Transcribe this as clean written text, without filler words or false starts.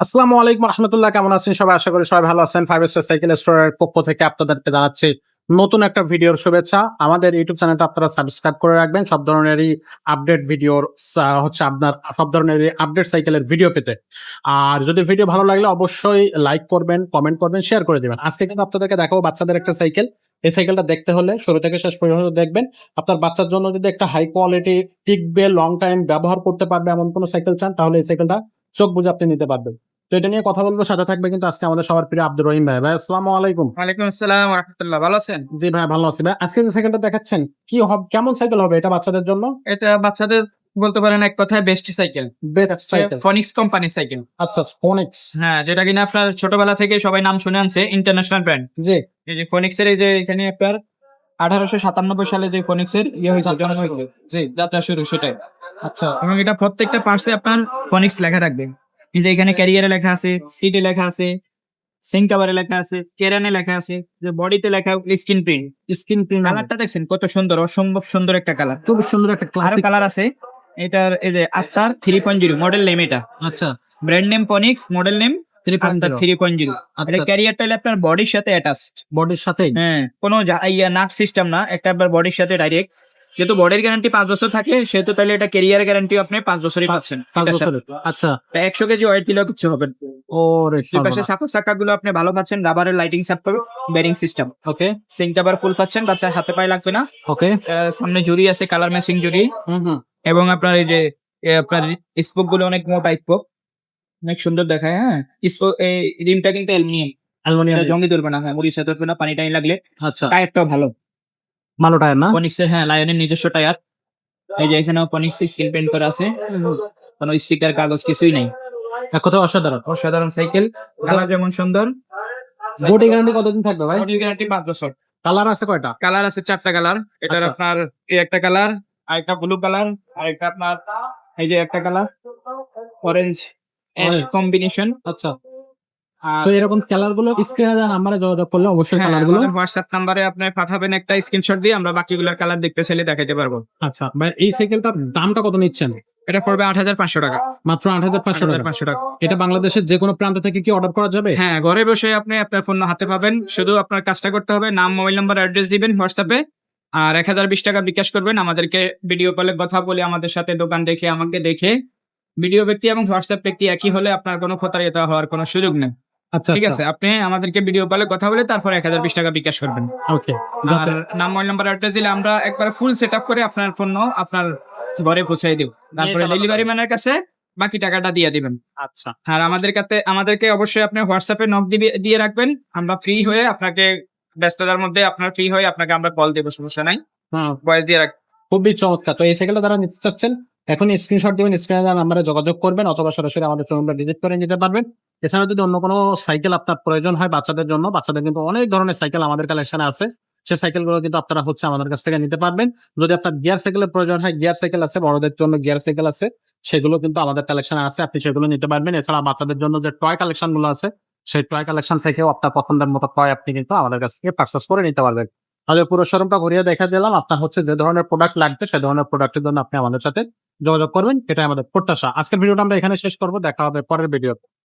আসসালামু আলাইকুম রহমতুল্লাহ, কেমন আছেন সবাই? আশা করি সবাই ভালো আছেন। 5 স্টার সাইকেল স্টোরের পক্ষ থেকে আপনাদেরকে জানাচ্ছি নতুন একটা ভিডিওর শুভেচ্ছা। আমাদের ইউটিউব চ্যানেলটা আপনারা সাবস্ক্রাইব করে রাখবেন সব ধরনেরই আপডেট ভিডিওর হচ্ছে আপনার সব ধরনেরই আপডেট সাইকেলের ভিডিও পেতে। আর যদি ভিডিও ভালো লাগলে অবশ্যই লাইক করবেন, কমেন্ট করবেন, শেয়ার করে দিবেন। আজকে কিন্তু আপনাদেরকে দেখাবো বাচ্চাদের একটা সাইকেল। এই সাইকেলটা দেখতে হলে শুরু থেকে শেষ পর্যন্ত দেখবেন। আপনার বাচ্চার জন্য যদি একটা হাই কোয়ালিটি টিকবে, লং টাইম ব্যবহার করতে পারবে এমন কোনো সাইকেল চান, তাহলে এই সাইকেলটা চোখ বুঝে আপনি নিতে পারবেন। তো এটা নিয়ে কথা বলবো, সাথে থাকবে কিন্তু আজকে আমাদের সবার প্রিয় আব্দুর রহিম ভাই। ভাই আসসালামু আলাইকুম। ওয়ালাইকুম আসসালাম ওয়া রাহমাতুল্লাহ। ভালো আছেন? জি ভাই, ভালো আছি ভাই। আজকে যে সাইকেলটা দেখাচ্ছেন কি হবে, কেমন সাইকেল হবে এটা বাচ্চাদের জন্য? এটা বাচ্চাদের বলতে পারেন এক কথায় বেস্ট সাইকেল। Best cycle. ফনিক্স কোম্পানির সাইকেল। আচ্ছা, ফোনিক্স। হ্যাঁ, যেটা কিনা আপনার ছোটবেলা থেকে সবাই নাম শুনে আনছে, ইন্টারন্যাশনাল ব্র্যান্ড। জি এই যে ফনিক্স এর এই যে এখানে আপনার 1897 সালে যে ফনিক্স এর হয়েছে, জন্ম হয়েছে, জি। যাত্রা শুরু সেটাই। আচ্ছা এবং এটা প্রত্যেকটা পার্টসে আপনার ফনিক্স লেখা থাকবে। কিন্তু এখানে ক্যারিয়ারে লেখা আছে, সিটে লেখা আছে, সিং কভারে লেখা আছে, কেরানে লেখা আছে, যে বডিতে লেখা স্ক্রিন প্রিন্ট। Screen print. কালারটা দেখছেন কত সুন্দর, অসম্ভব সুন্দর একটা কালার। খুব সুন্দর একটা আরো ক্লাসিক। কালার আছে। এটার এই যে আস্তার 3.0 মডেল নেম, এটা আচ্ছা, brand name Phoenix, model name Aster 3.0। আচ্ছা। এটা ক্যারিয়ারটা হলো আপনার বডির সাথে অ্যাটাচড। বডির সাথে। হ্যাঁ, কোনো নাট সিস্টেম না, একটা আপনার বডির সাথে ডাইরেক্ট। যেহেতু বডির গ্যারান্টি 5 বছর থাকে, সেহেতু তাহলে এটা ক্যারিয়ার গ্যারান্টি আপনি 5 বছরই পাচ্ছেন। 5 এটার সাথে। বছরের। আচ্ছা। 100 কেজি ওয়েট দিলেও কিছু হবে না। ওরে দুই পাশে সাপোর্ট চাকা গুলো আপনি ভালো পাচ্ছেন, রাবারের লাইটিং সাপোর্ট, বেরিং সিস্টেম। ওকে সিং কভার ফুল পাচ্ছেন, বাচ্চা হাতে পায়ে লাগবে না। ওকে। সামনে জুড়ি আছে, কালার ম্যাচিং জুড়ি। হুম। এবং আপনার এই যে আপনার স্পোক গুলো অনেক মোটা স্পোক, অনেক সুন্দর দেখায়। হ্যাঁ, স্পোক এই রিমটা কিন্তু অ্যালুমিনিয়াম, অ্যালুমিনিয়াম। জঙ্গি ধরবে না। হ্যাঁ, মরিচা ধরবে না, পানি টানি লাগলে। আচ্ছা, টায়ারটাও ভালো, ভালো টায়ার না? ফনিক্সের। হ্যাঁ, লায়নের নিজস্ব টায়ার। এই যে এখানেও ফনিক্স স্ক্রিন পেন্ট করা আছে, কোনো স্টিকার কাগজ কিছুই নেই। এক কথায় অসাধারণ। অসাধারণ সাইকেল, কালার যেমন সুন্দর। বডি গ্যারান্টি কতদিন থাকবে ভাই? বডি গ্যারান্টি 5 বছর। কালার আছে কয়টা? কালার আছে 4টা কালার। এটার আচ্ছা। আপনার এই একটা কালার, আরেকটা ব্লু কালার, আরেকটা আপনার এই যে একটা colour orange ash Orange। Combination. আচ্ছা। আর তো এরকম কালার গুলো স্ক্রিনে দেওয়া নাম্বারে যোগাযোগ করলে অবশ্যই হ্যাঁ, কালার গুলো। আমাদের হোয়াটসঅ্যাপ নাম্বারে আপনি পাঠাবেন একটা স্ক্রিনশট দিয়ে, আমরা বাকিগুলোর কালার দেখতে চাইলে দেখাতে পারবো। আচ্ছা ভাই, এই সাইকেলটার দামটা কত নিচ্ছেন? এটা পড়বে 8,500 টাকা। মাত্র 8,500 টাকা। 8,500 টাকা। এটা বাংলাদেশের যে কোনো প্রান্ত থেকে কি অর্ডার করা যাবে? হ্যাঁ, ঘরে বসে আপনি আপনার ফোন হাতে পাবেন। শুধু আপনার কাজটা করতে হবে, নাম, মোবাইল নাম্বার, অ্যাড্রেস দিবেন হোয়াটসঅ্যাপে। আর 1020 টাকা বিকাশ করবেন। আমাদেরকে ভিডিও কলে কথা বলে, আমাদের সাথে দোকান দেখে, আমাকে দেখে, ভিডিও ব্যক্তি এবং হোয়াটসঅ্যাপ ব্যক্তি একই হলে আপনার কোনো প্রতারিত হওয়ার কোনো সুযোগ নেই। আচ্ছা ঠিক আচ্ছা। আছে, আপনি আমাদেরকে ভিডিও কলে কথা বলে তারপর 1020 টাকা বিকাশ করবেন। ওকে। আর নাম, মোবাইল নাম্বার, অ্যাড্রেস দিলে আমরা একবার ফুল সেট আপ করে আপনার পণ্য আপনার ঘরে পৌঁছাই দেব। তারপরে চালাতে ডেলিভারি পারবেন। ম্যানের কাছে বাকি টাকাটা দিয়ে দিবেন। আচ্ছা। আর আমাদেরকে অবশ্যই আপনি হোয়াটসঅ্যাপে নক দিয়ে রাখবেন। আমরা ফ্রি হয়ে আপনাকে, ব্যস্ততার মধ্যে আপনার ফ্রি হয়ে আপনাকে আমরা কল দেবো, সমস্যা নাই। হুম। ভয়েস দিয়ে রাখ। খুবই চমৎকার। তো এই সাইকেলটা যারা নিতে চাচ্ছেন এখন স্ক্রিনশট দিবেন, স্ক্রিনে দেওয়া নাম্বারে যোগাযোগ করবেন অথবা সরাসরি আমাদের শোরুমটা ভিজিট করে নিতে পারবেন। এছাড়া যদি অন্য কোনো সাইকেল আপনার প্রয়োজন হয় বাচ্চাদের জন্য, বাচ্চাদের কিন্তু অনেক ধরনের সাইকেল আমাদের কালেকশনে আছে। সেই সাইকেলগুলো কিন্তু আপনারা হচ্ছে আমাদের কাছ থেকে নিতে পারবেন। যদি আপনার গিয়ার সাইকেলের প্রয়োজন হয়, গিয়ার সাইকেল আছে, বড়দের জন্য গিয়ার সাইকেল আছে, সেগুলো কিন্তু আমাদের কালেকশনে আছে, আপনি সেগুলো নিতে পারবেন। এছাড়া বাচ্চাদের জন্য যে টয় কালেকশন গুলো আছে, সেই টয় কালেকশন থেকেও আপনার পছন্দের মতো টয় আপনি কিন্তু আমাদের কাছ থেকে পারচেস করে নিতে পারবেন। তাহলে পুরো শোরুমটা ঘুরিয়ে দেখা দিলাম। আপনার হচ্ছে যে ধরনের প্রোডাক্ট লাগবে সেই ধরনের প্রোডাক্টের জন্য আপনি আমাদের সাথে যোগাযোগ করবেন, এটাই আমাদের প্রত্যাশা। আজকের ভিডিওটা আমরা এখানে শেষ করব, দেখা হবে পরের ভিডিও।